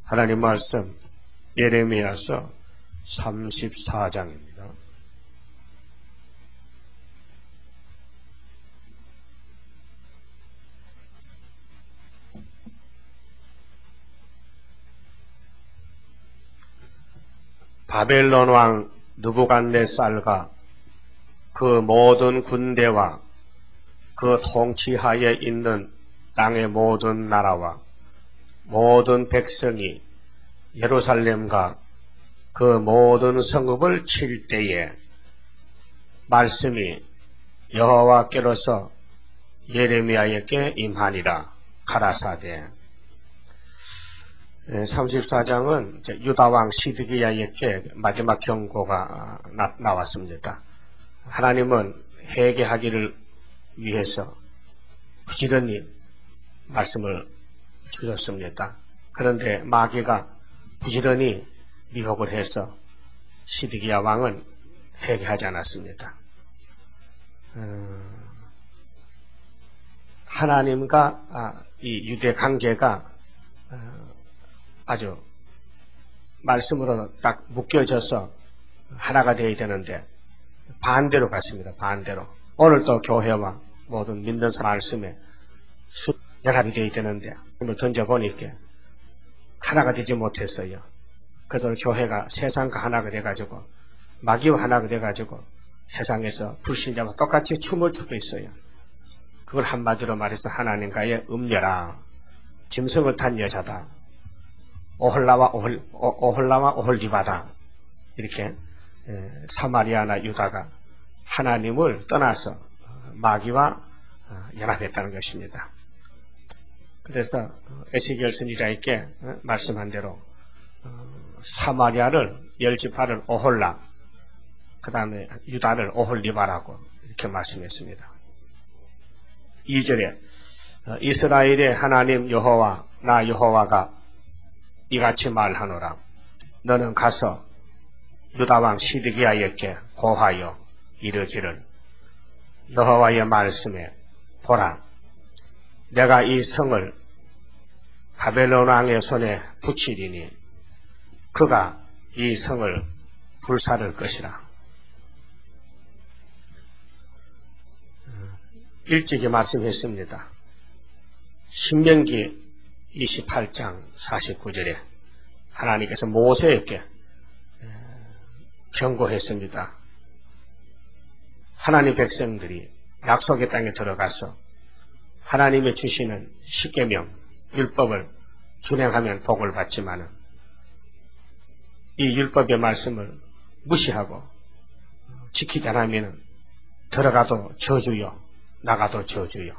하나님 말씀 예레미야서 34장입니다. 바벨론 왕 느부갓네살과 그 모든 군대와 그 통치하에 있는 땅의 모든 나라와 모든 백성이 예루살렘과 그 모든 성읍을 칠 때에 말씀이 여호와께로서 예레미야에게 임하니라 가라사대. 34장은 유다왕 시드기야에게 마지막 경고가 나왔습니다. 하나님은 회개하기를 위해서 부지런히 말씀을 주셨습니다. 그런데 마귀가 부지런히 미혹을 해서 시드기야 왕은 회개하지 않았습니다. 하나님과 이 유대 관계가 아주 말씀으로 딱 묶여져서 하나가 되어야 되는데 반대로 갔습니다. 반대로. 오늘도 교회와 모든 믿는 사람 말씀에 연합이 되어야 되는데 힘을 던져보니까 하나가 되지 못했어요. 그래서 교회가 세상과 하나가 돼가지고 마귀와 하나가 돼가지고 세상에서 불신자와 똑같이 춤을 추고 있어요. 그걸 한마디로 말해서 하나님과의 음녀라, 짐승을 탄 여자다, 오홀라와 오홀리바다, 이렇게 사마리아나 유다가 하나님을 떠나서 마귀와 연합했다는 것입니다. 그래서 에스겔 선지자에게 말씀한 대로 사마리아를 10지파를 오홀라, 그 다음에 유다를 오홀리바라고 이렇게 말씀했습니다. 2절에 이스라엘의 하나님 여호와 나 여호와가 이같이 말하노라. 너는 가서 유다왕 시드기야에게 고하여 이르기를 여호와의 말씀에 보라, 내가 이 성을 바벨론 왕의 손에 붙이리니 그가 이 성을 불사를 것이라. 일찍이 말씀했습니다. 신명기 28장 49절에 하나님께서 모세에게 경고했습니다. 하나님 백성들이 약속의 땅에 들어가서 하나님의 주시는 십계명 율법을 준행하면 복을 받지만은 이 율법의 말씀을 무시하고 지키지 않으면 들어가도 저주요 나가도 저주요.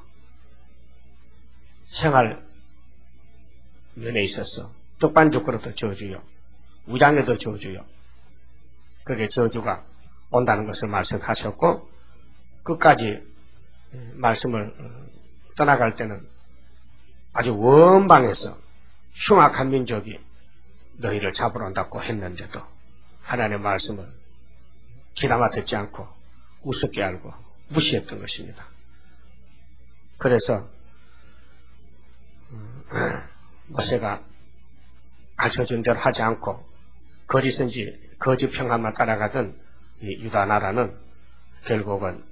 생활 면에 있어서 떡반죽으로도 저주요, 우양에도 저주요. 그게 저주가 온다는 것을 말씀하셨고 끝까지 말씀을 떠나갈 때는 아주 원방에서 흉악한 민족이 너희를 잡으러 온다고 했는데도 하나님의 말씀을 귀담아 듣지 않고 우습게 알고 무시했던 것입니다. 그래서 모세가 가르쳐준 대로 하지 않고 거짓 평화만 따라가던 이 유다 나라는 결국은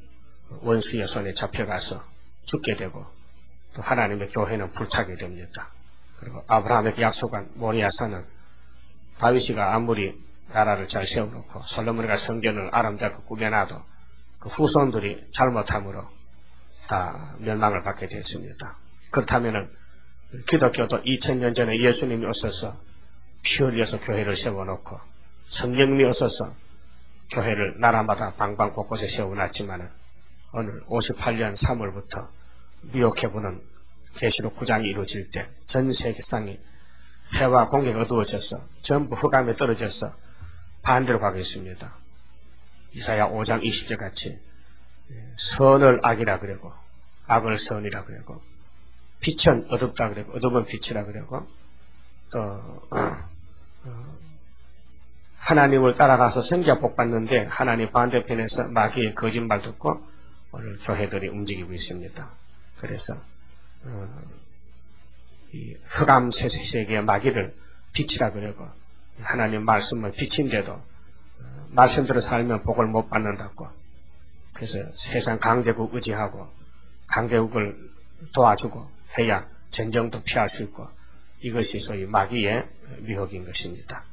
원수의 손에 잡혀가서 죽게 되고 또 하나님의 교회는 불타게 됩니다. 그리고 아브라함에게 약속한 모리아산은 다윗이가 아무리 나라를 잘 세워놓고 솔로몬이가 성전을 아름답게 꾸며놔도 그 후손들이 잘못함으로 다 멸망을 받게 됐습니다. 그렇다면은 기독교도 2000년 전에 예수님이 오셔서 피 흘려서 교회를 세워놓고 성령님이 오셔서 교회를 나라마다 방방 곳곳에 세워놨지만은 오늘 58년 3월부터 미혹해보는 계시록 9장이 이루어질 때 전 세계상이 해와 공기가 어두워져서 전부 흑암에 떨어져서 반대로 가겠습니다. 이사야 5장 20절 같이 선을 악이라 그러고 악을 선이라 그러고 빛은 어둡다 그러고 어둠은 빛이라 그러고 또 하나님을 따라가서 생기가 복받는데 하나님 반대편에서 마귀의 거짓말 듣고 오늘 교회들이 움직이고 있습니다. 그래서 이 흑암 세계의 마귀를 빛이라 그러고 하나님 말씀은 빛인데도 말씀대로 살면 복을 못 받는다고. 그래서 세상 강대국 의지하고 강대국을 도와주고 해야 전쟁도 피할 수 있고 이것이 소위 마귀의 미혹인 것입니다.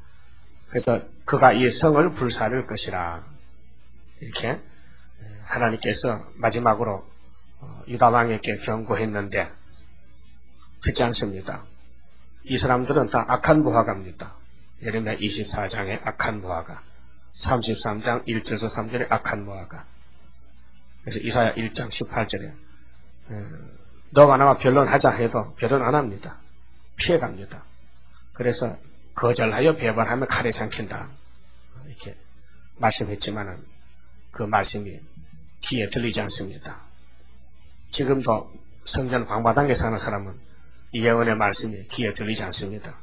그래서 그가 이 성을 불사를 것이라 이렇게 하나님께서 마지막으로 유다왕에게 경고했는데 듣지 않습니다. 이 사람들은 다 악한 무화과입니다. 예레미야 24장의 악한 무화과, 33장 1절에서 3절의 악한 무화과. 그래서 이사야 1장 18절에 너와 나와 변론하자 해도 변론 안 합니다. 피해갑니다. 그래서 거절하여 배반하면 칼에 삼킨다. 이렇게 말씀했지만은 그 말씀이 귀에 들리지 않습니다. 지금도 성전 방바닥에 사는 사람은 이 예언의 말씀이 귀에 들리지 않습니다.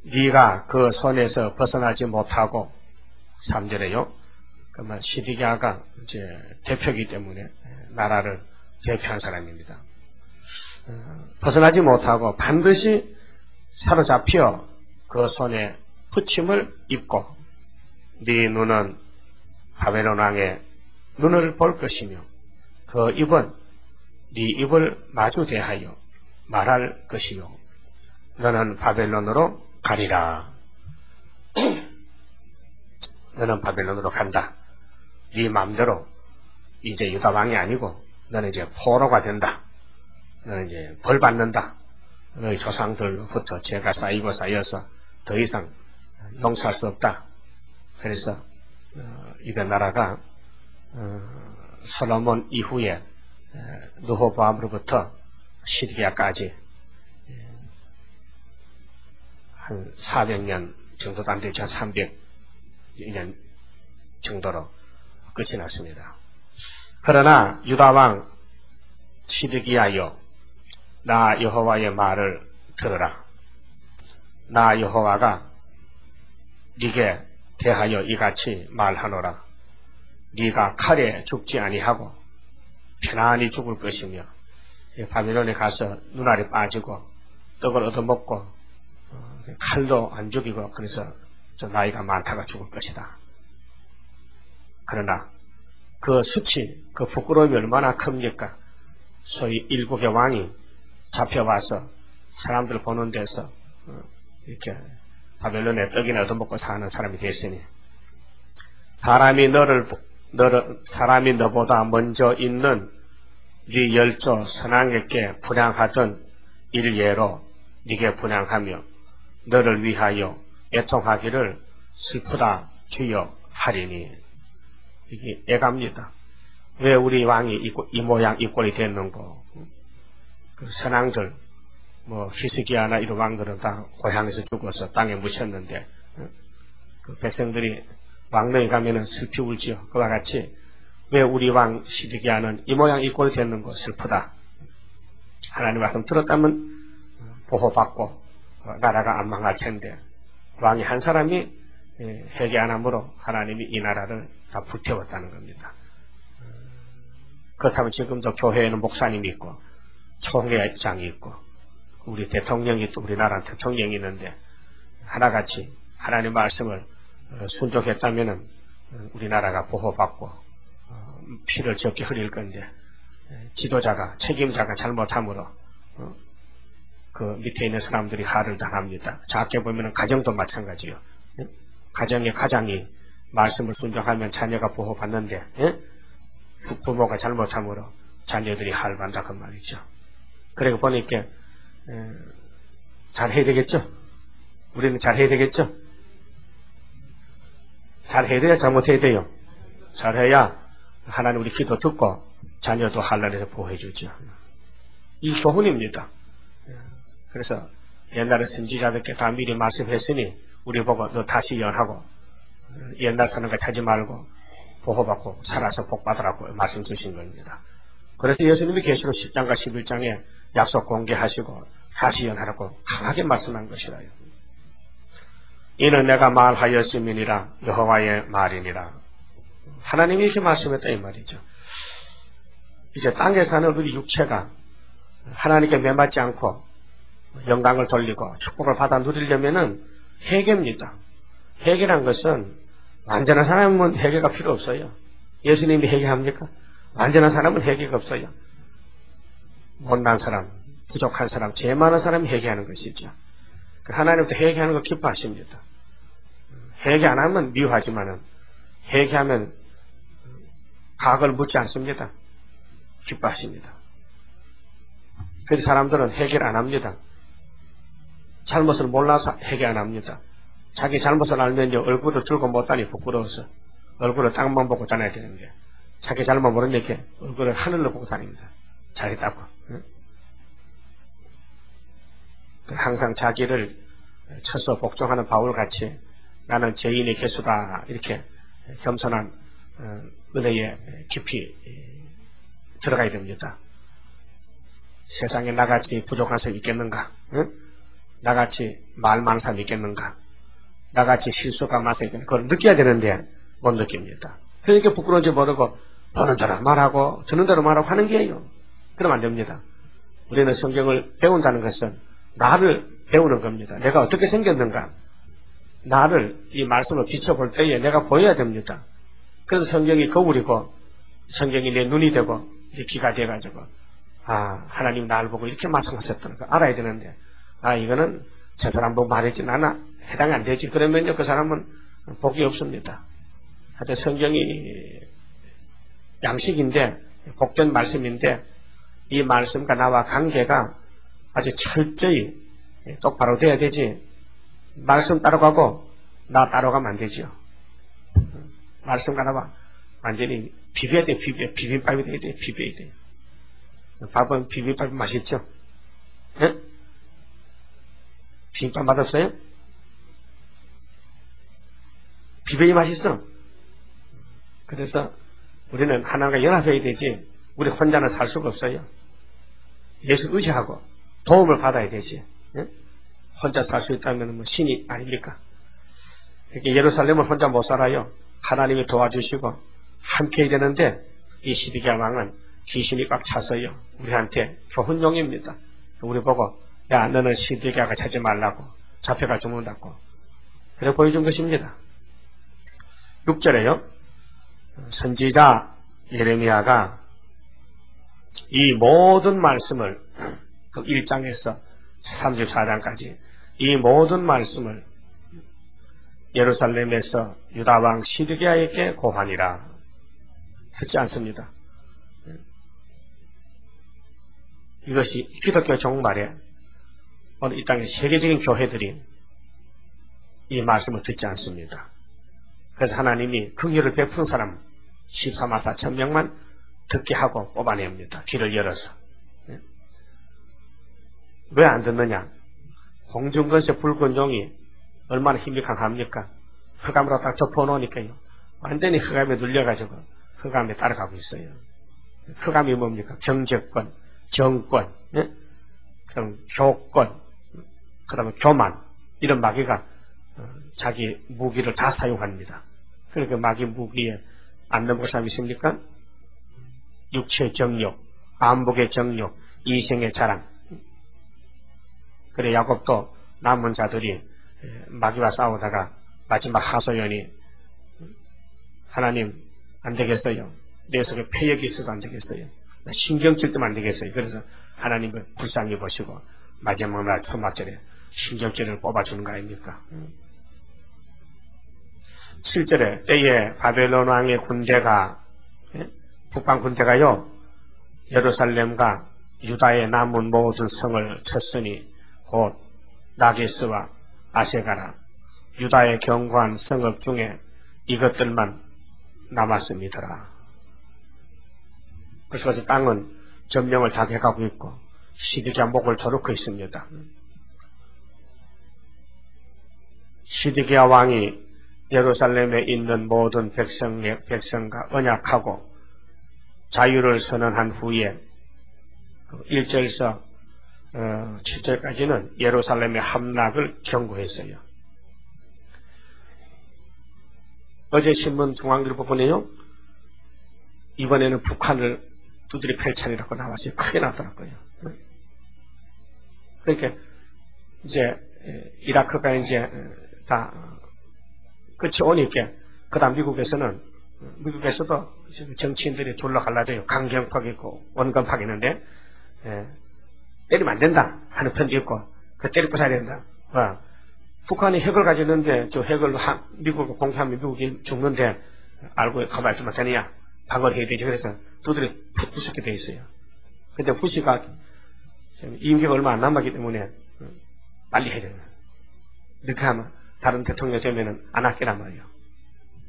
네가 그 손에서 벗어나지 못하고 3절에요. 그러면 시드기야가 이제 대표이기 때문에 나라를 대표한 사람입니다. 벗어나지 못하고 반드시 사로잡혀 그 손에 붙임을 입고 네 눈은 바벨론 왕의 눈을 볼 것이며 그 입은 네 입을 마주 대하여 말할 것이요 너는 바벨론으로 가리라. 너는 바벨론으로 간다. 네 마음대로 이제 유다 왕이 아니고 너는 이제 포로가 된다. 너는 이제 벌 받는다. 너희 조상들부터 죄가 쌓이고 쌓여서 더 이상 용서할 수 없다. 그래서 유다 나라가 솔로몬 이후에 르호보암으로부터 시드기야까지 한 400년 정도도 안 되지, 한 300년 정도로 끝이 났습니다. 그러나 유다왕 시드기야여, 나 여호와의 말을 들으라. 나 여호와가 네게 대하여 이같이 말하노라. 네가 칼에 죽지 아니하고 편안히 죽을 것이며 바벨론에 가서 눈알이 빠지고 떡을 얻어먹고 칼도 안 죽이고 그래서 나이가 많다가 죽을 것이다. 그러나 그 수치, 그 부끄러움이 얼마나 큽니까? 소위 일국의 왕이 잡혀와서 사람들 보는 데서 이렇게 바벨론에 떡이나 얻어먹고 사는 사람이 됐으니 사람이 너보다 먼저 있는 네 열조 선왕에게 분향하던 일예로 네게 분향하며 너를 위하여 애통하기를 슬프다 주여 하리니. 이게 애갑니다. 왜 우리 왕이 이 모양 이 꼴이 됐는고. 그 선왕들 히스기야나 이런 왕들은 다 고향에서 죽어서 땅에 묻혔는데 그 백성들이 왕릉에 가면은 슬피 울지요. 그와 같이 왜 우리 왕 시드기야는 이 모양 이 꼴이 됐는고 슬프다. 하나님 말씀 들었다면 보호받고 나라가 안 망할 텐데 왕이 한 사람이 회개 안 함으로 하나님이 이 나라를 다 불태웠다는 겁니다. 그렇다면 지금도 교회에는 목사님이 있고 총회장이 있고 우리 대통령이 또 우리나라 대통령이 있는데 하나같이 하나님 말씀을 순종했다면은 우리나라가 보호받고 피를 적게 흘릴 건데 지도자가 책임자가 잘못함으로 그 밑에 있는 사람들이 화를 당합니다. 작게 보면은 가정도 마찬가지요. 가정의 가장이 말씀을 순종하면 자녀가 보호받는데 부모가 잘못함으로 자녀들이 화를 받는다 그 말이죠. 그리고 보니까 잘해야 되겠죠. 우리는 잘해야 되겠죠. 잘해야 돼요? 잘못해야 돼요? 잘해야 하나님 우리 기도 듣고 자녀도 한란에서 보호해주죠. 이 교훈입니다. 그래서 옛날에 선지자들께 다 미리 말씀했으니 우리 보고 너 다시 연하고 옛날 사는 거 찾지 말고 보호받고 살아서 복받으라고 말씀 주신 겁니다. 그래서 예수님이 계시록 10장과 11장에 약속 공개하시고 다시 연하라고 강하게 말씀한 것이라요. 이는 내가 말하였음이니라 여호와의 말이니라. 하나님이 이렇게 말씀했다 이 말이죠. 이제 땅에 사는 우리 육체가 하나님께 매맞지 않고 영광을 돌리고 축복을 받아 누리려면은 회개입니다. 회개란 것은 완전한 사람은 회개가 필요 없어요. 예수님이 회개합니까? 완전한 사람은 회개가 없어요. 못난 사람, 부족한 사람, 죄 많은 사람이 회개하는 것이죠. 하나님도 회개하는 거 기뻐하십니다. 회개 안 하면 미워하지만은 회개하면 과거를 묻지 않습니다. 기뻐하십니다. 그래서 사람들은 회개를 안 합니다. 잘못을 몰라서 회개 안 합니다. 자기 잘못을 알면 얼굴을 들고 못 다니 부끄러워서 얼굴을 땅만 보고 다녀야 되는데 자기 잘못 모르니까 얼굴을 하늘로 보고 다닙니다. 잘했다고. 항상 자기를 쳐서 복종하는 바울같이 나는 죄인의 개수다 이렇게 겸손한 은혜에 깊이 들어가야 됩니다. 세상에 나같이 부족한 사람이 있겠는가? 응? 나같이 말 많은 사람이 있겠는가? 나같이 실수가 많은 사람이 있겠는가? 그걸 느껴야 되는데 못 느낍니다. 그러니까 부끄러운지 모르고 보는 대로 말하고 듣는 대로 말하고 하는 게요. 그러면 안 됩니다. 우리는 성경을 배운다는 것은 나를 배우는 겁니다. 내가 어떻게 생겼는가? 나를 이 말씀을 비춰볼 때에 내가 보여야 됩니다. 그래서 성경이 거울이고 성경이 내 눈이 되고 내 귀가 돼가지고 하나님 나를 보고 이렇게 말씀하셨다는 거 알아야 되는데 이거는 저 사람 보고 말했지 나나 해당이 안 되지. 그러면요 그 사람은 복이 없습니다. 하여튼 성경이 양식인데 복된 말씀인데 이 말씀과 나와 관계가 아주 철저히 똑바로 돼야 되지. 말씀 따라가고 나 따라가면 안 되죠. 말씀과 나와 완전히 비벼야 돼. 비빔밥이 돼야 돼. 비벼야 돼. 밥은 비빔밥이 맛있죠? 예? 비빔밥 맛없어요? 비벼야 맛있어. 그래서 우리는 하나님과 연합해야 되지 우리 혼자는 살 수가 없어요. 예수 의지하고 도움을 받아야 되지. 예? 혼자 살 수 있다면 뭐 신이 아닙니까? 그러니까 예루살렘을 혼자 못 살아요. 하나님이 도와주시고 함께 해야 되는데 이 시드기야 왕은 귀신이 꽉 차서요. 우리한테 교훈용입니다. 우리 보고 야 너는 시드기야가 차지 말라고 잡혀가 죽는다고 그래 보여준 것입니다. 6절에요. 선지자 예레미야가 이 모든 말씀을 그 1장에서 34장까지 이 모든 말씀을 예루살렘에서 유다왕 시드기야에게 고하니라. 듣지 않습니다. 이것이 기독교 종말에 오늘 이 땅의 세계적인 교회들이 이 말씀을 듣지 않습니다. 그래서 하나님이 긍휼을 베푸는 사람 14만 4천 명만 듣게 하고 뽑아냅니다. 길을 열어서. 왜 안 듣느냐? 홍중건세 붉은 용이 얼마나 힘이 강합니까? 흑암으로 딱 덮어놓으니까요. 완전히 흑암에 눌려가지고 흑암에 따라가고 있어요. 흑암이 뭡니까? 경제권, 정권, 예? 그럼 교권, 그 다음에 교만 이런 마귀가 자기 무기를 다 사용합니다. 그러니까 마귀 무기에 안 넘어갈 사람이 있습니까? 육체의 정욕, 안목의 정욕, 이생의 자랑. 그래 야곱도 남은 자들이 마귀와 싸우다가 마지막 하소연이 하나님 안 되겠어요. 내 속에 폐역이 있어서 안 되겠어요. 신경질 때문에 안 되겠어요. 그래서 하나님을 불쌍히 보시고 마지막 날 초막절에 신경질을 뽑아주는 거 아닙니까? 7절에 때에 바벨론 왕의 군대가 북방 군대가요 예루살렘과 유다의 남은 모든 성을 쳤으니 곧 나게스와 아세가라 유다의 견고한 성읍 중에 이것들만 남았습니다. 그래서 땅은 전명을 다 해가고 있고 시드기야 목을 조르고 있습니다. 시드기야 왕이 예루살렘에 있는 모든 백성과 언약하고 자유를 선언한 후에 1절에서 7절까지는 예루살렘의 함락을 경고했어요. 어제 신문 중앙일보 보네요. 이번에는 북한을 두드려 팰 차례라고 나왔어요. 크게 나왔더라고요. 그러니까 이제 이라크가 이제 다 끝이 오니까 그다음 미국에서도 정치인들이 둘러갈라져요. 강경파가 있고 원건파가 있는데 때리면 안 된다 하는 편도 있고 때려 부숴야 된다. 북한이 핵을 가졌는데 저 핵을 미국을 공개하면 미국이 죽는데 알고 가만히 있으면 되느냐. 방어를 해야 되지. 그래서 두들이 푹 부수게 돼 있어요. 근데 후시가 임기가 얼마 안 남았기 때문에 빨리 해야 돼요. 이렇게 하면 다른 대통령이 되면은 안 할게란 말이에요.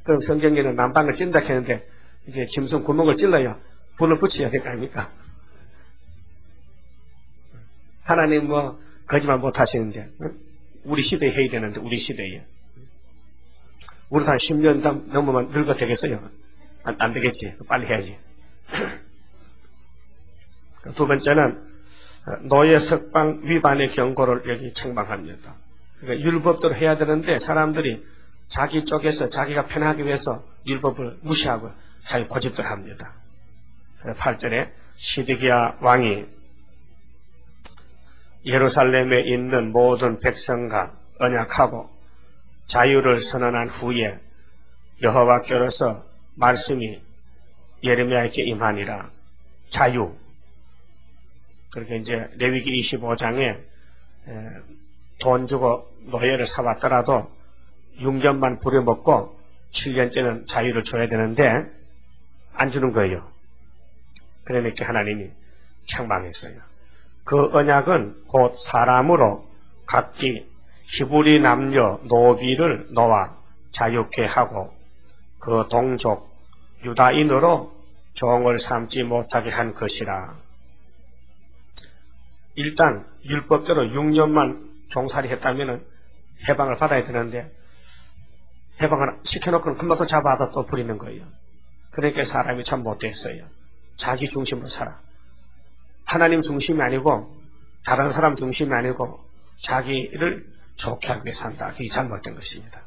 그럼 성경에는 남방을 찐다 했는데 이게 짐승 구멍을 찔러야 불을 붙여야 될 거 아닙니까? 하나님 거짓말 못 하시는데 우리 시대에 해야 되는데 우리 시대에 우리도 한 10년 넘으면 늙어 되겠어요? 안 되겠지. 빨리 해야지. 두 번째는 노예 석방 위반의 경고를 여기 청방합니다. 그러니까 율법대로 해야 되는데 사람들이 자기 쪽에서 자기가 편하기 위해서 율법을 무시하고 자기 고집들 합니다. 8절에 시드기야 왕이 예루살렘에 있는 모든 백성과 언약하고 자유를 선언한 후에 여호와께로서 말씀이 예레미야에게 임하니라. 자유. 그렇게 이제 레위기 25장에 돈 주고 노예를 사왔더라도 6년만 부려먹고 7년째는 자유를 줘야 되는데 안 주는 거예요. 그러니까 하나님이 책망했어요. 그 언약은 곧 사람으로 각기 히브리 남녀 노비를 놓아 자유케 하고 그 동족 유다인으로 종을 삼지 못하게 한 것이라. 일단 율법대로 6년만 종살이 했다면 해방을 받아야 되는데 해방을 시켜놓고는 금방 또 잡아다 또 부리는 거예요. 그러니까 사람이 참 못됐어요. 자기 중심으로 살아. 하나님 중심이 아니고 다른 사람 중심이 아니고 자기를 좋게 하기 위해 산다. 그게 잘못된 것입니다.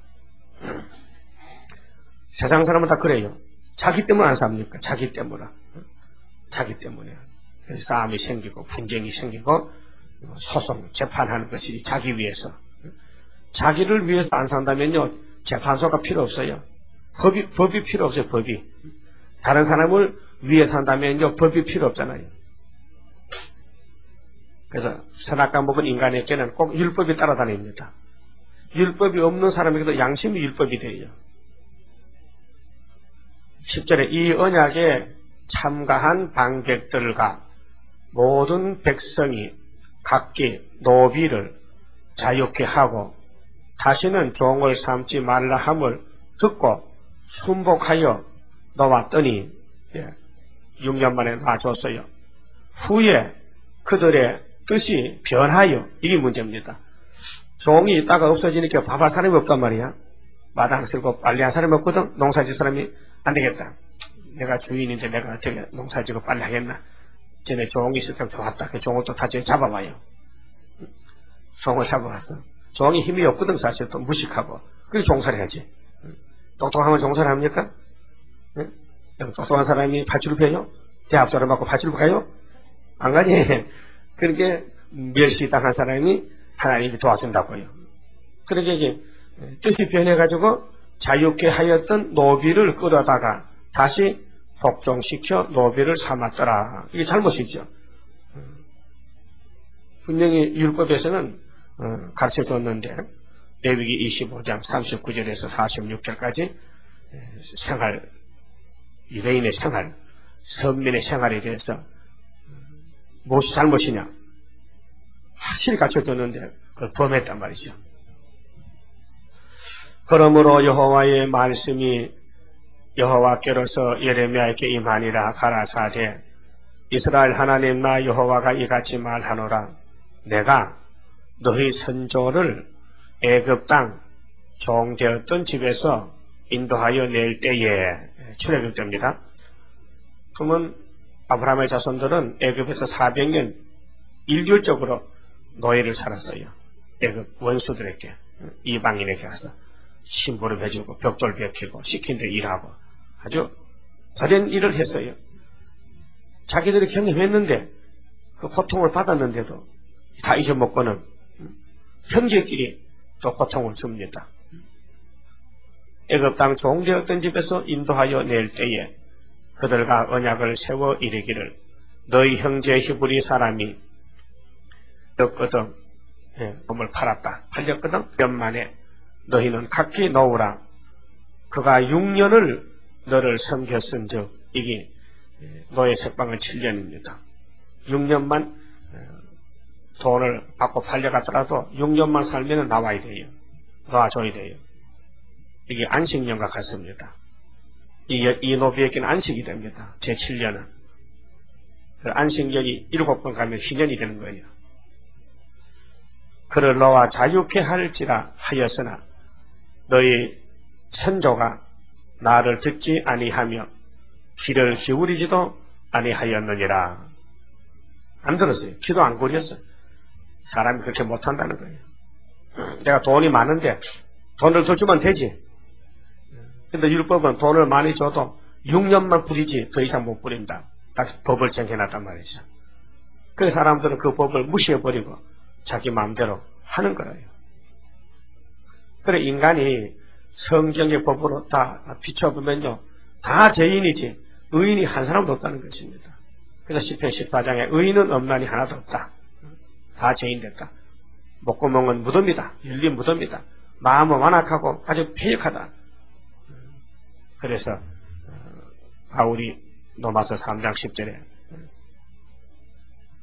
세상 사람은 다 그래요. 자기 때문에 안 삽니까? 자기 때문에. 자기 때문에. 그래서 싸움이 생기고 분쟁이 생기고 소송, 재판하는 것이 자기 위해서. 자기를 위해서 안 산다면요. 재판소가 필요 없어요. 법이 필요 없어요. 법이. 다른 사람을 위해 산다면요. 법이 필요 없잖아요. 그래서 선악과 먹은 인간에게는 꼭 율법이 따라다닙니다. 율법이 없는 사람에게도 양심이 율법이 돼요. 10절에 이 언약에 참가한 방백들과 모든 백성이 각기 노비를 자유케 하고 다시는 종을 삼지 말라 함을 듣고 순복하여 놓았더니 6년 만에 놔줬어요. 후에 그들의 뜻이 변하여, 이게 문제입니다. 종이 있다가 없어지니까 밥할 사람이 없단 말이야. 마당 쓸고 빨리 한 사람이 없거든. 농사질 사람이 안 되겠다. 내가 주인인데 내가 어떻게 농사지고 빨리 하겠나. 전에 종이 있을 때 좋았다. 그 종을 또 다시 잡아봐요. 종을 잡아봤어. 종이 힘이 없거든 사실. 또 무식하고. 그래 종살이 하지. 똑똑하면 종살이 합니까? 네? 똑똑한 사람이 파출을 펴요? 대합자를 받고 파출을 가요? 안 가지. 그렇게 멸시당한 사람이 하나님이 도와준다고요. 그렇게 이게 뜻이 변해가지고 자유케 하였던 노비를 끌어다가 다시 복종시켜 노비를 삼았더라. 이게 잘못이죠. 분명히 율법에서는 가르쳐줬는데 레위기 25장 39절에서 46절까지 생활, 유대인의 생활, 선민의 생활에 대해서 무엇이 잘못이냐 확실히 가르쳐줬는데 그걸 범했단 말이죠. 그러므로 여호와의 말씀이 여호와께로서 예레미야에게 임하니라. 가라사대 이스라엘 하나님 나 여호와가 이같이 말하노라. 내가 너희 선조를 애굽 땅 종되었던 집에서 인도하여 낼 때에 출애굽됩니다. 그러면 아브라함의 자손들은 애굽에서 400년 일률적으로 노예를 살았어요. 애굽 원수들에게, 이방인에게 가서 신부를 해주고 벽돌 베끼고 시킨 데 일하고 아주 고된 일을 했어요. 자기들이 경험했는데 그 고통을 받았는데도 다 잊어먹고는 형제끼리 또 고통을 줍니다. 애굽 땅 종되었던 집에서 인도하여 낼 때에 그들과 언약을 세워 이르기를 너희 형제 히브리 사람이 였거든 몸을 팔렸거든. 6년 만에 너희는 각기 놓으라. 그가 6년을 너를 섬겼은즉 이게 노예 석방은 7년입니다. 6년만 돈을 받고 팔려갔더라도 6년만 살면 나와야 돼요. 놓아줘야 돼요. 이게 안식년과 같습니다. 이 노비에게는 안식이 됩니다. 제7년은. 안식년이 7번 가면 희년이 되는 거예요. 그를 너와 자유케 할지라 하였으나 너희 선조가 나를 듣지 아니하며 귀를 기울이지도 아니하였느니라. 안 들었어요. 귀도 안 기울였어요. 사람이 그렇게 못한다는 거예요. 내가 돈이 많은데 돈을 더 주면 되지. 근데 율법은 돈을 많이 줘도 6년만 부리지 더 이상 못 부린다. 딱 법을 정해놨단 말이죠. 그 사람들은 그 법을 무시해버리고 자기 마음대로 하는 거예요. 그래 인간이 성경의 법으로 다 비춰보면요. 다 죄인이지 의인이 한 사람도 없다는 것입니다. 그래서 시편 14장에 의인은 없나니 하나도 없다. 다 죄인 됐다. 목구멍은 무덤이다. 열린 무덤이다. 마음은 완악하고 아주 패역하다. 그래서 바울이 로마서 3장 10절에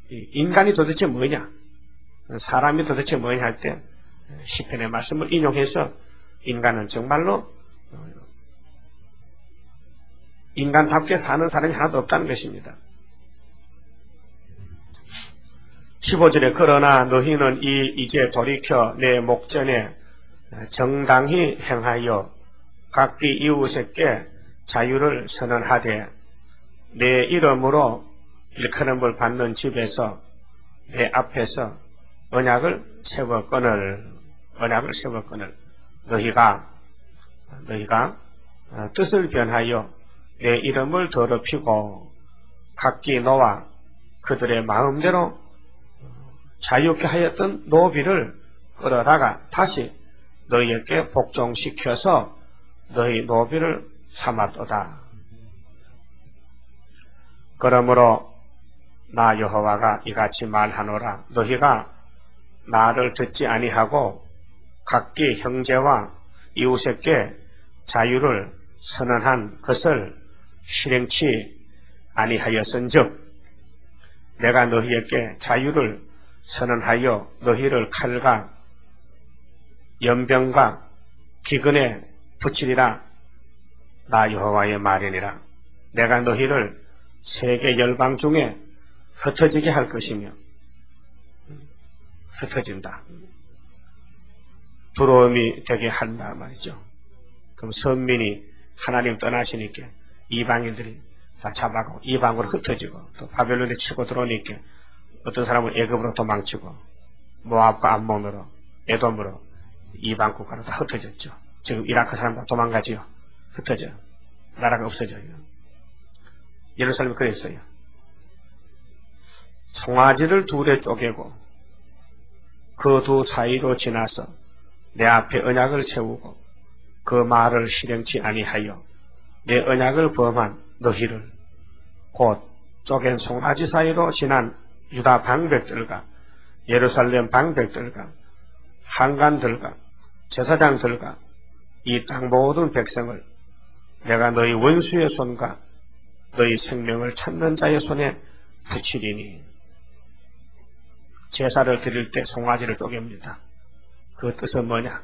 인간이 도대체 뭐냐? 사람이 도대체 뭐냐 할 때 시편의 말씀을 인용해서 인간은 정말로 인간답게 사는 사람이 하나도 없다는 것입니다. 15절에 그러나 너희는 이제 돌이켜 내 목전에 정당히 행하여 각기 이웃에게 자유를 선언하되 내 이름으로 일컬음을 받는 집에서 내 앞에서 언약을 세웠거늘 너희가 뜻을 변하여 내 이름을 더럽히고 각기 너와 그들의 마음대로 자유케 하였던 노비를 끌어다가 다시 너희에게 복종시켜서 너희 노비를 삼았도다. 그러므로 나 여호와가 이같이 말하노라. 너희가 나를 듣지 아니하고 각기 형제와 이웃에게 자유를 선언한 것을 실행치 아니하였은즉 내가 너희에게 자유를 선언하여 너희를 칼과 연병과 기근에 붙이리라. 나 여호와의 말이니라. 내가 너희를 세계 열방 중에 흩어지게 할 것이며 흩어진다. 두려움이 되게 한다 말이죠. 그럼 선민이 하나님 떠나시니까 이방인들이 다 잡아가고 이방으로 흩어지고 또 바벨론에 치고 들어오니까 어떤 사람은 애굽으로 도망치고 모압과 암몬으로 에돔으로 이방 국가로 다 흩어졌죠. 지금 이라크 사람 다 도망가지요. 흩어져. 나라가 없어져요. 예루살렘이 그랬어요. 송아지를 둘에 쪼개고 그 두 사이로 지나서 내 앞에 언약을 세우고 그 말을 실행치 아니하여 내 언약을 범한 너희를 곧 쪼갠 송아지 사이로 지난 유다 방백들과 예루살렘 방백들과 한간들과 제사장들과 이 땅 모든 백성을 내가 너희 원수의 손과 너희 생명을 찾는 자의 손에 붙이리니. 제사를 드릴 때 송아지를 쪼갭니다. 그 뜻은 뭐냐?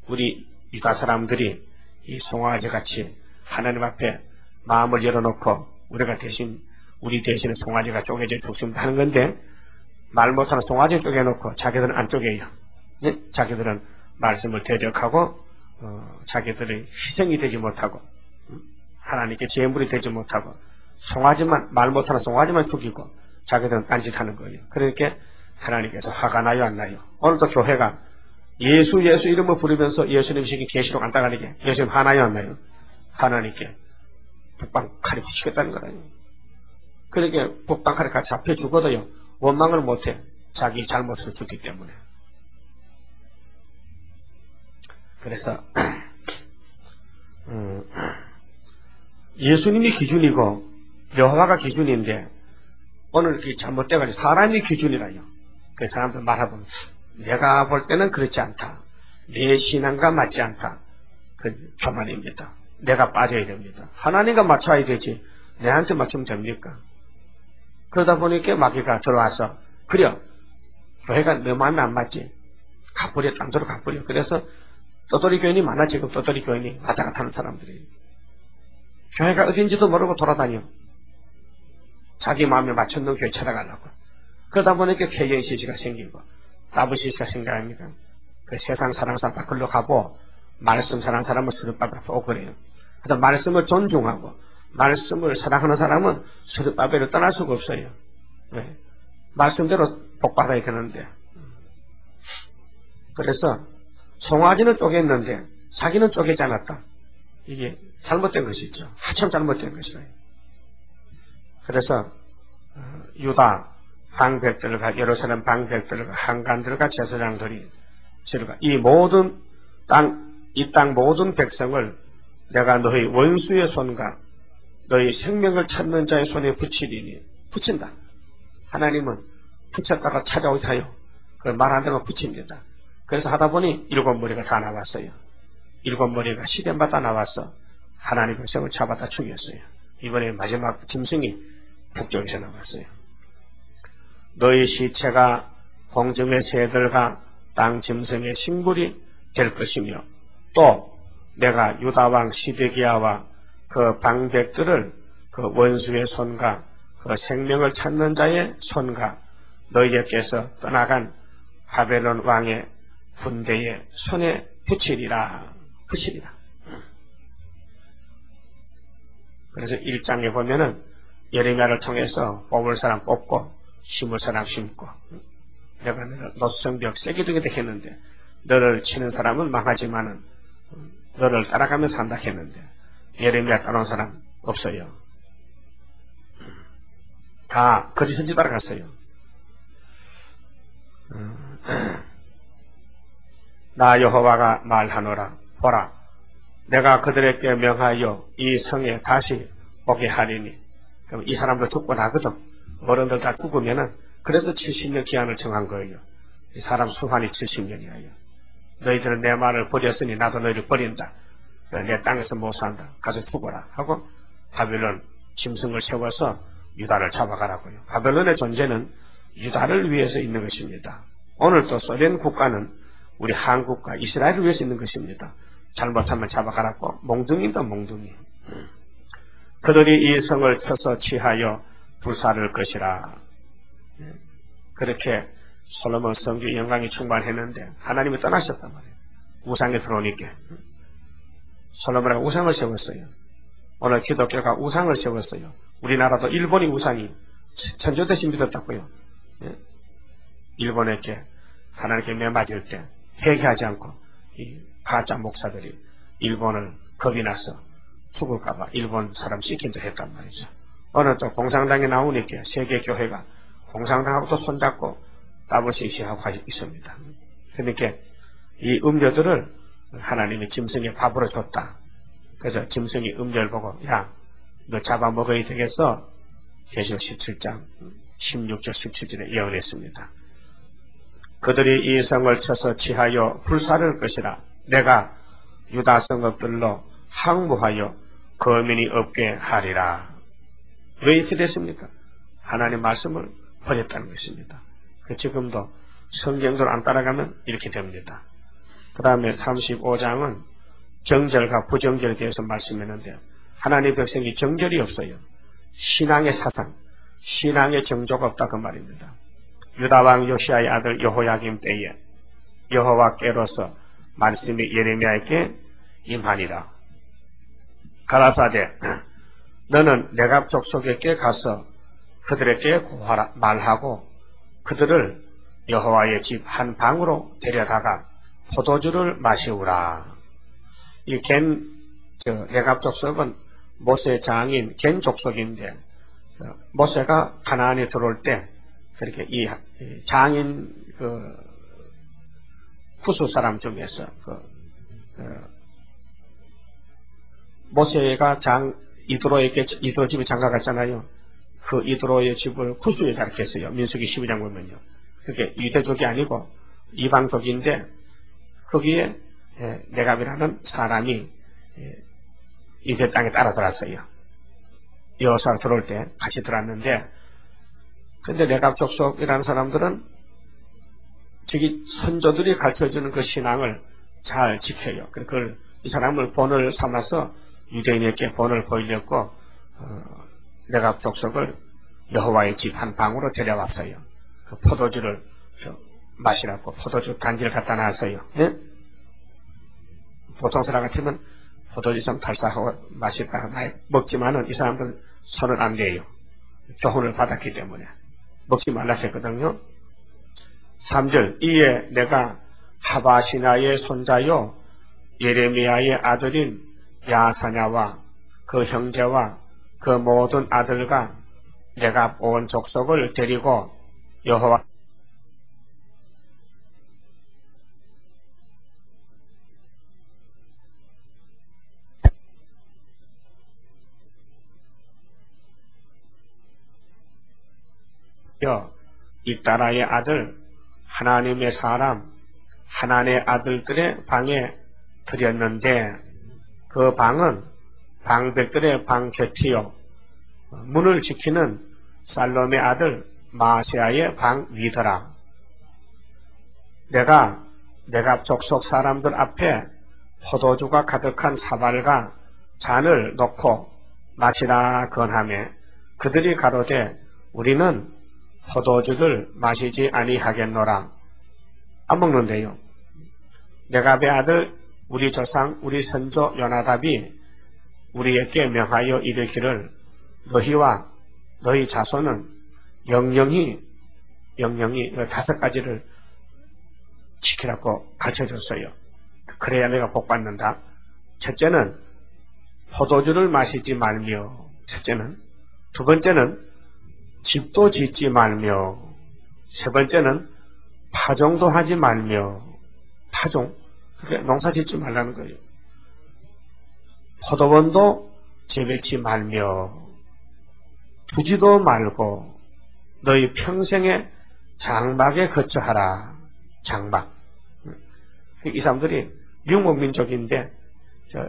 우리 유다 사람들이 이 송아지같이 하나님 앞에 마음을 열어놓고 우리 대신에 송아지가 쪼개져 죽습니다 하는 건데, 말 못하는 송아지 쪼개놓고 자기들은 안 쪼개요. 네? 자기들은 말씀을 대적하고 자기들의 희생이 되지 못하고 하나님께 제물이 되지 못하고 송아지만, 말 못하는 송아지만 죽이고 자기들은 딴짓하는 거예요. 그러니까 하나님께서 화가 나요 안 나요? 오늘도 교회가 예수 이름을 부르면서 예수님 시킨 계시록 안 따가니까 예수님 화나요 안 나요? 하나님께 북방칼이 붙이겠다는 거라요. 그러니까 북방칼이 같이 잡혀 죽어도요 원망을 못해. 자기 잘못을 죽기 때문에. 그래서 예수님이 기준이고 여호와가 기준인데 오늘 이렇게 잘못돼가지고 사람이 기준이라요. 그 사람들 말하면 내가 볼 때는 그렇지 않다. 내 신앙과 맞지 않다. 그 교만입니다. 내가 빠져야 됩니다. 하나님과 맞춰야 되지 내한테 맞추면 됩니까? 그러다 보니까 마귀가 들어와서 그래 교회가 내 마음에 안 맞지 가버려 딴 데로 가버려. 그래서 떠돌이 교인이 많아. 지금 떠돌이 교인이 왔다 갔다 하는 사람들이 교회가 어딘지도 모르고 돌아다녀. 자기 마음에 맞췄는 교회 찾아가려고. 그러다 보니까 KNCC가 생기고 WCC가 생겨납니까? 그 세상 사랑하는 사람 다 글로 가고 말씀 사랑하는 사람은 스룹바벨 보고 그래요. 그래서 말씀을 존중하고 말씀을 사랑하는 사람은 스룹바벨을 떠날 수가 없어요. 네. 말씀대로 복받아야 되는데. 그래서 송아지는 쪼갰는데 자기는 쪼개지 않았다. 이게 잘못된 것이죠. 한참 잘못된 것이에요. 그래서 유다 방백들과 예루살렘 방백들과 한간들과 제사장들이 이 모든 이 땅 모든 백성을 내가 너희 원수의 손과 너희 생명을 찾는 자의 손에 붙이리니. 붙인다. 하나님은 붙였다가 찾아오게 하여 그걸 말 안 되면 붙입니다. 그래서 하다 보니 7머리가 다 나왔어요. 7머리가 시련받아 나와서 하나님 백성을 잡아다 죽였어요. 이번에 마지막 짐승이 북쪽에서 나왔어요. 너희 시체가 공중의 새들과 땅 짐승의 식물이 될 것이며 또 내가 유다왕 시드기야와 그 방백들을 그 원수의 손과 그 생명을 찾는 자의 손과 너희에게서 떠나간 바벨론 왕의 군대의 손에 붙이리라. 그래서 1장에 보면은 예레미야를 통해서 뽑을 사람 뽑고 심을 사람 심고 내가 너를 노성벽 세기둥이다 했는데 너를 치는 사람은 망하지만은 너를 따라가며 산다 했는데 예레미야 따라온 사람 없어요. 다 거리선지 따라갔어요. 나 여호와가 말하노라. 보라 내가 그들에게 명하여 이 성에 다시 오게 하리니. 그럼 이 사람도 죽고 나거든. 어른들 다 죽으면은 그래서 70년 기한을 정한 거예요. 이 사람 수환이 70년이에요. 너희들은 내 말을 버렸으니 나도 너희를 버린다. 내 땅에서 못 산다. 가서 죽어라 하고 바벨론 짐승을 세워서 유다를 잡아가라고요. 바벨론의 존재는 유다를 위해서 있는 것입니다. 오늘도 소련 국가는 우리 한국과 이스라엘을 위해서 있는 것입니다. 잘못하면 잡아가라고. 몽둥이다 몽둥이. 그들이 이 성을 쳐서 취하여 불사를 것이라. 그렇게 솔로몬 성주 영광이 충만했는데 하나님이 떠나셨단 말이에요. 우상에 들어오니까. 솔로몬은 우상을 세웠어요. 오늘 기독교가 우상을 세웠어요. 우리나라도 일본이 우상이 천조대신 믿었다고요. 일본에게 하나님께 매맞을 때 회개하지 않고 이 가짜 목사들이 일본을 겁이 나서 죽을까봐 일본 사람 시킨다 했단 말이죠. 오늘 또 공산당이 나오니까 세계교회가 공산당하고 또 손잡고 WCC하고 있습니다. 그러니까 이 음료들을 하나님이 짐승의 밥으로 줬다. 그래서 짐승이 음료를 보고 야, 너 잡아먹어야 되겠어. 계시록 17장 16절 17절에 예언했습니다. 그들이 이 성을 쳐서 취하여 불사를 것이라. 내가 유다 성읍들로 항무하여 거민이 없게 하리라. 왜 이렇게 됐습니까? 하나님 말씀을 버렸다는 것입니다. 지금도 성경대로 안 따라가면 이렇게 됩니다. 그 다음에 35장은 정절과 부정절에 대해서 말씀했는데 하나님 백성이 정절이 없어요. 신앙의 사상, 신앙의 정조가 없다 그 말입니다. 유다왕 요시아의 아들 여호야김 때에 여호와께로서 말씀이 예레미야에게 임하니라. 가라사대 너는 내갑 족속에게 가서 그들에게 고하라 말하고 그들을 여호와의 집 한 방으로 데려다가 포도주를 마시우라. 이 내갑 족속은 모세 장인 겐 족속인데 모세가 가나안에 들어올 때 그렇게 이 장인 후수 사람 중에서 모세가 이드로 집에 장가 갔잖아요. 그 이드로의 집을 구수에 가르쳤어요. 민수기 12장 보면요. 그게 유대족이 아니고 이방족인데 거기에 레갑이라는 사람이 유대 땅에 따라 들어왔어요. 여호수아가 들어올 때 같이 들어왔는데, 근데 레갑 족속이라는 사람들은 저기 선조들이 가르쳐주는 그 신앙을 잘 지켜요. 그걸 이 사람을 본을 삼아서 유대인에게 본을 보이려고 레갑 족속을 여호와의 집 한 방으로 데려왔어요. 그 포도주를 마시라고 포도주 단지를 갖다 놨어요. 예? 보통 사람 같으면 포도주 좀 탈사하고 마시다가 먹지만은 이 사람들은 손을 안 대요. 교훈을 받았기 때문에 먹지 말라 했거든요. 3절 이에 내가 하바시나의 손자요 예레미야의 아들인 야사냐와 그 형제와 그 모든 아들과 내가 온 족속을 데리고 여호와 입다라의 아들 하나님의 사람 하나님의 아들들의 방에 들였는데 그 방은 방백들의 방 곁이요 문을 지키는 살롬의 아들 마세아의 방 위더라. 내가 레갑 족속 사람들 앞에 포도주가 가득한 사발과 잔을 놓고 마시라 건하며 그들이 가로되 우리는 포도주를 마시지 아니하겠노라. 안 먹는데요. 레갑의 아들 우리 조상 우리 선조 요나답이 우리에게 명하여 이르기를 너희와 너희 자손은 영영히 5가지를 지키라고 가르쳐줬어요. 그래야 내가 복받는다. 첫째는 포도주를 마시지 말며, 첫째는. 두 번째는 집도 짓지 말며, 세 번째는 파종도 하지 말며, 파종, 그게 농사 짓지 말라는 거예요. 포도원도 재배치 말며, 두지도 말고 너희 평생에 장막에 거처하라. 장막. 이 사람들이 유목민족인데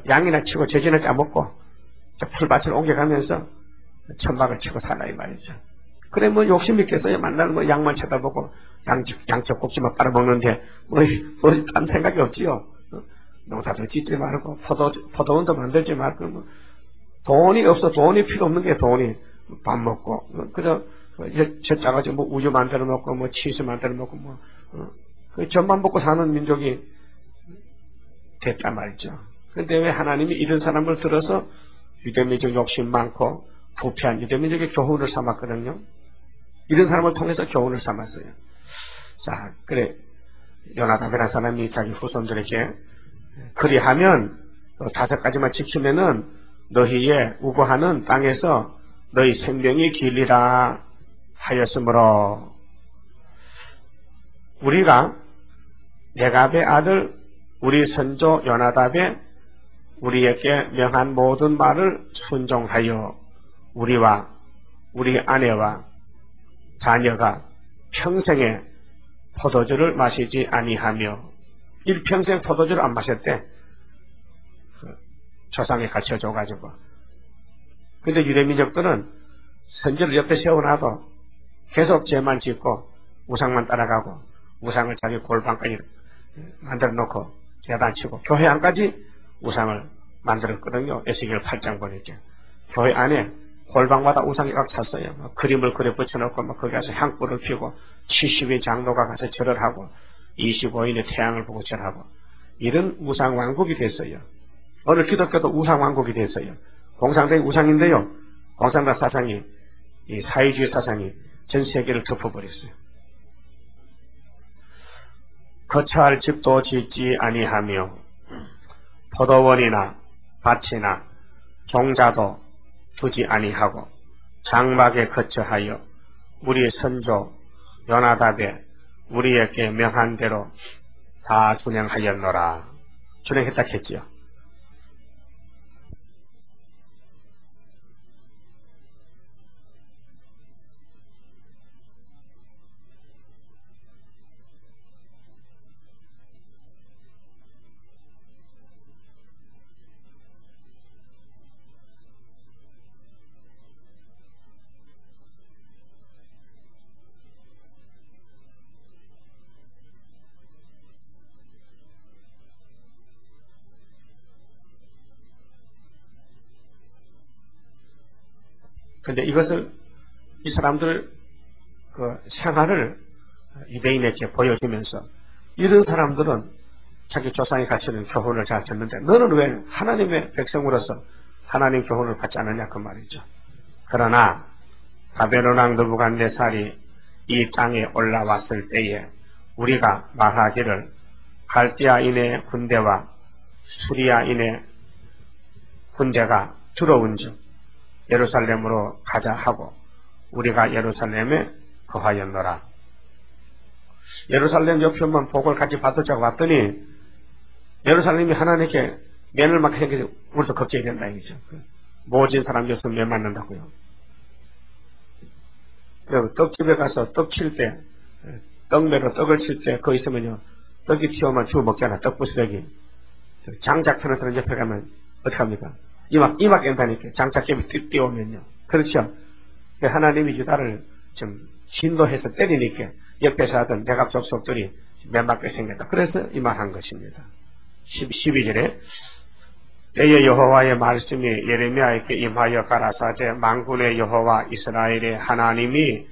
양이나 치고 돼지나 짜먹고 풀밭을 옮겨가면서 천막을 치고 살라 이 말이죠. 그래 뭐 욕심 있겠어요. 만나는 뭐 양만 쳐다보고 양쪽 꼭지만 빨아먹는데 딴 생각이 없지요. 농사도 짓지 말고 포도원도 만들지 말고 뭐 돈이 없어. 돈이 필요 없는 게 돈이. 밥 먹고, 그래, 짜가지고 뭐 우유 만들어 먹고, 뭐 치즈 만들어 먹고, 그 젖만 먹고 사는 민족이 됐단 말이죠. 그런데 왜 하나님이 이런 사람을 들어서 유대민족 욕심 많고, 부패한 유대민족의 교훈을 삼았거든요. 이런 사람을 통해서 교훈을 삼았어요. 자, 그래, 요나답이라는 사람이 자기 후손들에게, 그리하면, 5가지만 지키면은, 너희의 우거하는 땅에서 너희 생명이 길리라 하였으므로 우리가 레갑의 아들 우리 선조 요나답의 우리에게 명한 모든 말을 순종하여 우리와 우리 아내와 자녀가 평생에 포도주를 마시지 아니하며 일평생 포도주를 안 마셨대. 조상에 가르쳐줘가지고. 근데 유대민족들은 선지를 옆에 세워놔도 계속 죄만 짓고 우상만 따라가고 우상을 자기 골방까지 만들어 놓고 야단치고 교회 안까지 우상을 만들었거든요. 에스겔 8장 보니까 교회 안에 골방마다 우상이 꽉 찼어요. 그림을 그려 붙여놓고 거기 가서 향불을 피우고 70인 장로가 가서 절을 하고 25인의 태양을 보고 절하고 이런 우상 왕국이 됐어요. 오늘 기독교도 우상 왕국이 됐어요. 공산당이 우상인데요. 공산당 사상이 이 사회주의 사상이 전 세계를 덮어버렸어요. 거처할 집도 짓지 아니하며 포도원이나 밭이나 종자도 두지 아니하고 장막에 거처하여 우리 선조 요나답의 우리에게 명한 대로 다 준행하였노라. 준행했다 했지요. 근데 이것을, 이 사람들 그 생활을 유대인에게 보여주면서 이런 사람들은 자기 조상이 가르치는 교훈을 잘 듣는데 너는 왜 하나님의 백성으로서 하나님 교훈을 받지 않느냐 그 말이죠. 그러나 바벨론 왕 느부갓네살이 이 땅에 올라왔을 때에 우리가 말하기를 갈대아인의 군대와 수리아인의 군대가 들어온즉 예루살렘으로 가자 하고 우리가 예루살렘에 거하였노라. 예루살렘 옆에만 복을 같이 받으자고 왔더니 예루살렘이 하나님께 면을 막 해서 우리도 걱정이 된다 이거죠. 모진 사람이 없으면 면 맞는다고요. 떡집에 가서 떡 칠 때, 떡매로 떡을 칠 때 거기 있으면요 떡이 튀어오면 주워 먹잖아. 떡부스러기. 장작 펴는 사람 옆에 가면 어떡합니까? 이막 깬다니까. 장작개비 띄우면요. 그렇죠. 하나님이 유다를 좀 진도해서 때리니까 옆에서 하던 대갑 족속들이 맨맞게 생겼다. 그래서 이 말한 것입니다. 12절에 때에 여호와의 말씀이 예레미야에게 임하여 가라사대 만군의 여호와 이스라엘의 하나님이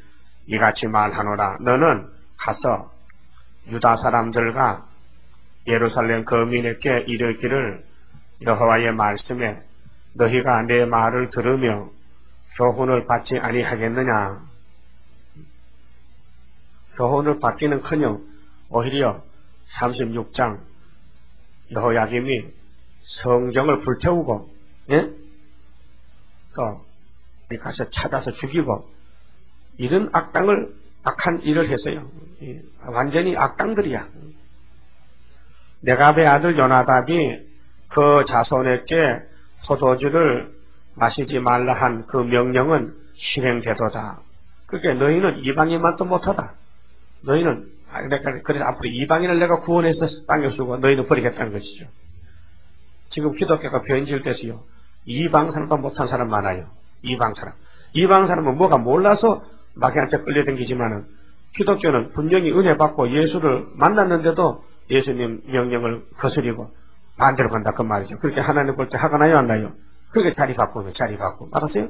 이같이 말하노라. 너는 가서 유다 사람들과 예루살렘 거민에게 이르기를 여호와의 말씀에 너희가 내 말을 들으며 교훈을 받지 아니하겠느냐. 교훈을 받기는커녕 오히려 36장 여호야김이 성경을 불태우고 또 가서 찾아서 죽이고 이런 악한 일을 했어요. 완전히 악당들이야. 네갑의 아들 요나답이 그 자손에게 포도주를 마시지 말라 한 그 명령은 실행되도다. 그러니까 너희는 이방인만도 못하다. 너희는 그래서 앞으로 이방인을 내가 구원해서 땅에 주고 너희는 버리겠다는 것이죠. 지금 기독교가 변질돼서요. 이방 사람도 못한 사람 많아요. 이방 사람은 뭐가 몰라서 마귀한테 끌려다니지만은 기독교는 분명히 은혜 받고 예수를 만났는데도 예수님 명령을 거스리고 반대로 간다 그 말이죠. 그렇게 하나님 볼 때 화가 나요 안 나요? 그렇게 자리 바꾸면 알았어요?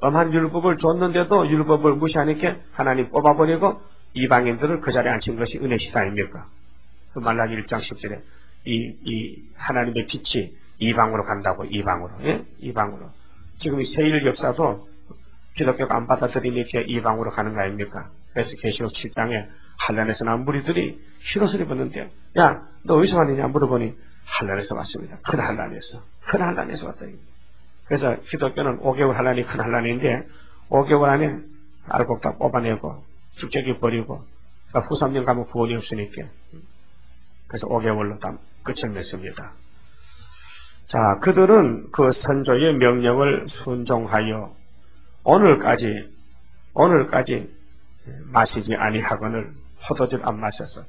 엄한 율법을 줬는데도 율법을 무시하니까 하나님 뽑아버리고 이방인들을 그 자리에 앉힌 것이 은혜시다 아닙니까? 그 말라기 1장 10절에 이 하나님의 빛이 이방으로 간다고 이방으로. 지금 이 세일 역사도 기독교가 안 받아들이니까 이방으로 가는 거 아닙니까? 그래서 계시록 7장에 한란에서 나온 무리들이 흰옷을 입었는데 야 너 어디서 왔느냐 물어보니 한란에서 왔습니다. 큰 한란에서 왔다. 그래서 기독교는 5개월 한란이 큰 한란인데 5개월 안에 알곡 다 뽑아내고 죽적이 버리고 그러니까 후 3년 가면 구원이 없으니까 그래서 5개월로 다 끝을 맺습니다. 자, 그들은 그 선조의 명령을 순종하여 오늘까지 마시지 아니하거늘 포도주를 안 마셔서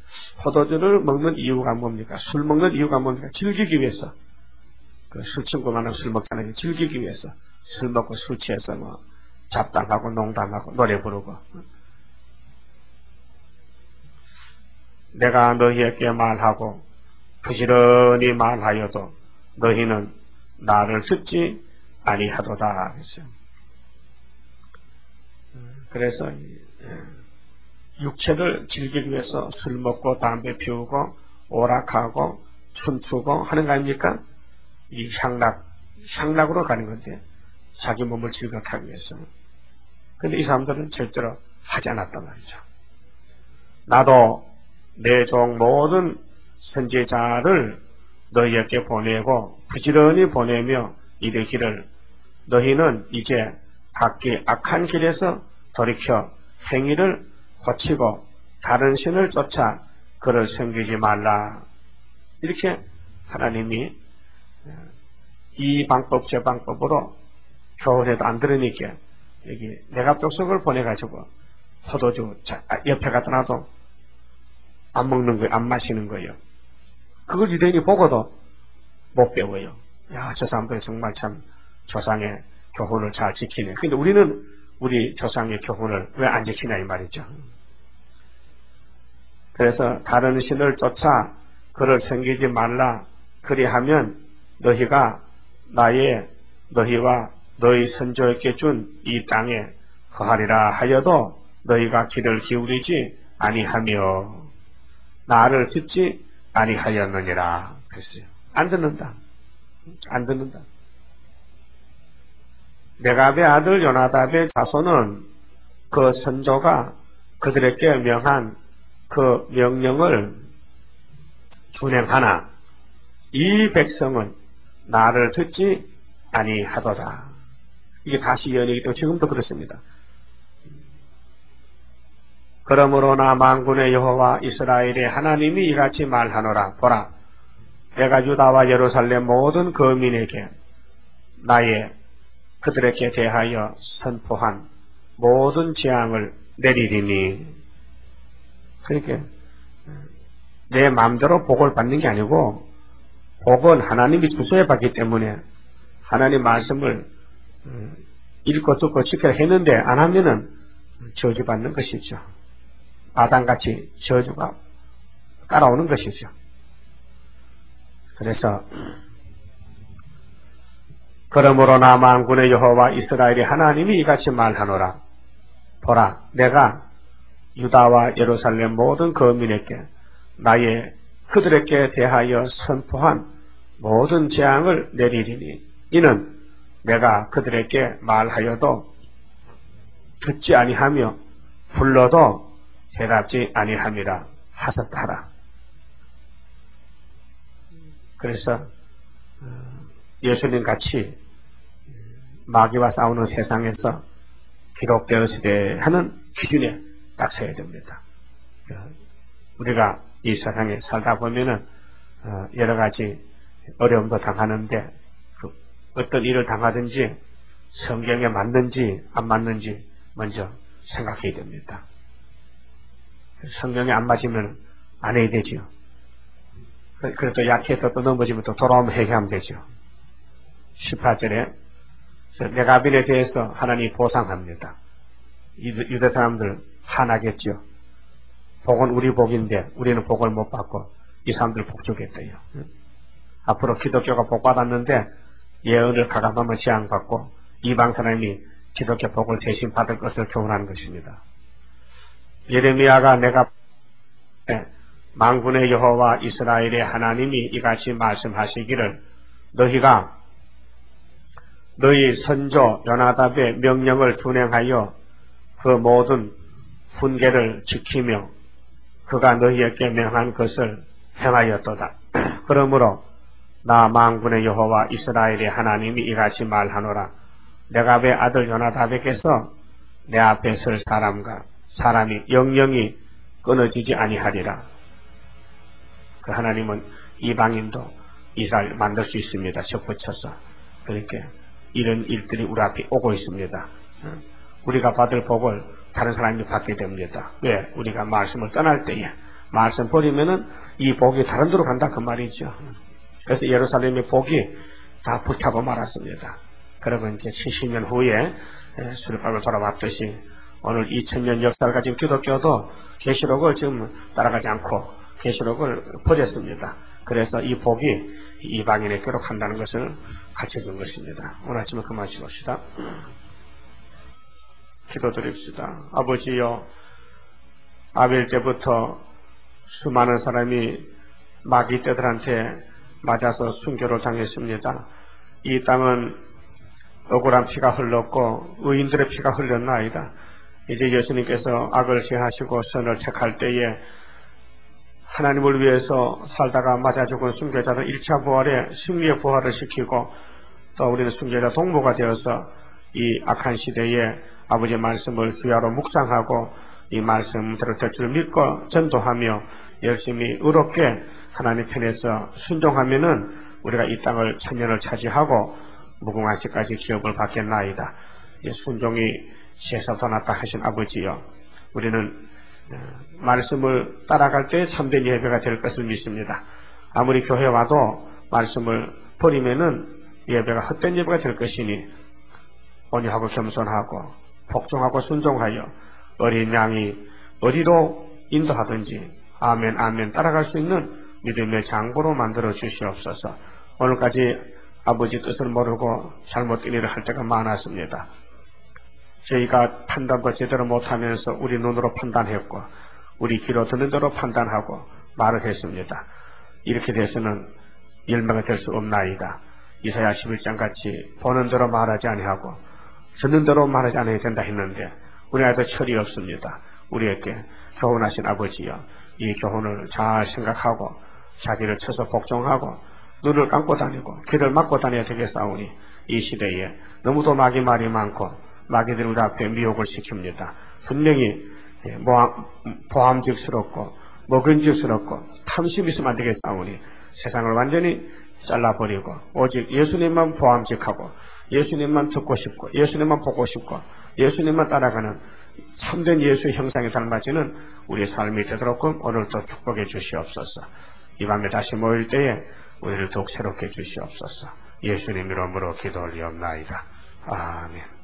포도주를 먹는 이유가 뭡니까? 술 먹는 이유가 뭡니까? 즐기기 위해서. 그 술 친구만은 술 먹잖아요. 즐기기 위해서. 술 먹고 술 취해서 뭐 잡담하고 농담하고 노래 부르고. 내가 너희에게 말하고 부지런히 말하여도 너희는 나를 듣지 아니하도다. 그래서 육체를 즐기기 위해서 술 먹고 담배 피우고 오락하고 춤추고 하는 거 아닙니까? 이 향락으로 가는 건데 자기 몸을 즐겁게 하기 위해서. 근데 이 사람들은 절대로 하지 않았단 말이죠. 나도 내 종 모든 선지자를 너희에게 보내고 부지런히 보내며 이르기를 너희는 이제 각기 악한 길에서 돌이켜 행위를 고치고 다른 신을 쫓아 그를 섬기지 말라. 이렇게 하나님이 이 방법 저 방법으로 교훈해도 안 들으니까 여기 내가 족속을 보내가지고 포도주 옆에 갖다 놔도 안 먹는 거예요. 안 마시는 거예요. 그걸 유대인이 보고도 못 배워요. 야, 저 사람들이 정말 참 조상의 교훈을 잘 지키네. 근데 우리는 우리 조상의 교훈을 왜 안 지키냐 이 말이죠. 그래서 다른 신을 쫓아 그를 섬기지 말라. 그리하면 너희가 너희와 너희 선조에게 준 이 땅에 거하리라 하여도 너희가 귀를 기울이지 아니하며 나를 듣지 아니하였느니라. 그랬어요. 안 듣는다. 안 듣는다. 레갑의 아들 요나답의 자손은 그 선조가 그들에게 명한 그 명령을 준행하나 이 백성은 나를 듣지 아니하더라. 이게 다시 연이기 때문에 지금도 그렇습니다. 그러므로 나 만군의 여호와 이스라엘의 하나님이 이같이 말하노라. 보라, 내가 유다와 예루살렘 모든 거민에게 그들에게 대하여 선포한 모든 재앙을 내리리니. 그러니까 내 마음대로 복을 받는 게 아니고 복은 하나님이 주소해 받기 때문에 하나님 말씀을 읽고 듣고 지켜야 했는데 안 하면은 저주받는 것이죠. 아담같이 저주가 따라오는 것이죠. 그래서 그러므로 나 만군의 여호와 이스라엘의 하나님이 이같이 말하노라. 보라, 내가 유다와 예루살렘 모든 거민에게 그들에게 대하여 선포한 모든 재앙을 내리리니 이는 내가 그들에게 말하여도 듣지 아니하며 불러도 대답지 아니함이라 하셨다라. 그래서 예수님 같이 마귀와 싸우는 세상에서 기록되었으되 하는 기준에 딱 서야 됩니다. 우리가 이 세상에 살다 보면은 여러 가지 어려움도 당하는데 어떤 일을 당하든지 성경에 맞는지 안 맞는지 먼저 생각해야 됩니다. 성경에 안 맞으면 안 해야 되죠. 그래도 약해서 또 넘어지면 또 돌아오면 회개하면 되죠. 18절에 레갑인에 대해서 하나님이 보상합니다. 유대 사람들 화나겠죠. 복은 우리 복인데 우리는 복을 못 받고 이 사람들 복 주겠대요. 앞으로 기독교가 복 받았는데 예언을 가감하면 재앙받고 이방 사람이 기독교 복을 대신 받을 것을 교훈하는 것입니다. 예레미야가 내가 만군의 여호와 이스라엘의 하나님이 이같이 말씀하시기를 너희가 너희 선조 요나답의 명령을 준행하여 그 모든 훈계를 지키며 그가 너희에게 명한 것을 행하였도다. 그러므로 나 만군의 여호와 이스라엘의 하나님이 이같이 말하노라. 레갑의 아들 요나답에게서 내 앞에 설 사람이 영영이 끊어지지 아니하리라. 그 하나님은 이방인도 이스라엘 만들 수 있습니다. 적붙여서. 그렇게 이런 일들이 우리 앞에 오고 있습니다. 우리가 받을 복을 다른 사람이 받게 됩니다. 왜? 우리가 말씀을 떠날 때에 말씀 버리면은 이 복이 다른 데로 간다 그 말이죠. 그래서 예루살렘의 복이 다 불타고 말았습니다. 그러고 이제 70년 후에 수르바벨 돌아왔듯이 오늘 2000년 역사를 가진 기독교도 계시록을 지금 따라가지 않고 계시록을 버렸습니다. 그래서 이 복이 이방인에게로 간다는 것을 가르쳐준 것입니다. 오늘 아침에 그만 치웁시다. 기도드립시다. 아버지여, 아벨 때부터 수많은 사람이 마귀 떼들한테 맞아서 순교를 당했습니다. 이 땅은 억울한 피가 흘렀고 의인들의 피가 흘렀나이다. 이제 예수님께서 악을 제하시고 선을 택할 때에 하나님을 위해서 살다가 맞아 죽은 순교자들 1차 부활에 승리의 부활을 시키고 또 우리는 순교자 동무가 되어서 이 악한 시대에 아버지의 말씀을 주야로 묵상하고 이 말씀대로 될 줄 믿고 전도하며 열심히 의롭게 하나님 편에서 순종하면은 우리가 이 땅을 천년을 차지하고 무궁한 시까지 기업을 받겠나이다. 순종이 시에서부터 났다 하신 아버지여, 우리는 말씀을 따라갈 때 참된 예배가 될 것을 믿습니다. 아무리 교회 와도 말씀을 버리면은 예배가 헛된 예배가 될 것이니 온유하고 겸손하고 복종하고 순종하여 어린 양이 어디로 인도하든지 아멘 아멘 따라갈 수 있는 믿음의 장부로 만들어 주시옵소서. 오늘까지 아버지 뜻을 모르고 잘못된 일을 할 때가 많았습니다. 저희가 판단도 제대로 못하면서 우리 눈으로 판단했고 우리 귀로 듣는 대로 판단하고 말을 했습니다. 이렇게 돼서는 열매가 될 수 없나이다. 이사야 11장 같이 보는 대로 말하지 아니하고 듣는 대로 말하지 않아야 된다 했는데 우리한테 철이 없습니다. 우리에게 교훈하신 아버지여, 이 교훈을 잘 생각하고 자기를 쳐서 복종하고 눈을 감고 다니고 귀를 막고 다녀야 되겠사오니 이 시대에 너무도 마귀 말이 많고 마귀들 우리 앞에 미혹을 시킵니다. 분명히 보암직스럽고 먹은직스럽고 탐심이 있으면 안 되겠사오니 세상을 완전히 잘라버리고 오직 예수님만 보암직하고 예수님만 듣고 싶고 예수님만 보고 싶고 예수님만 따라가는 참된 예수의 형상에 닮아지는 우리 삶이 되도록 오늘도 축복해 주시옵소서. 이 밤에 다시 모일 때에 우리를 더욱 새롭게 해주시옵소서. 예수님 이름으로 기도 올리옵나이다. 아멘.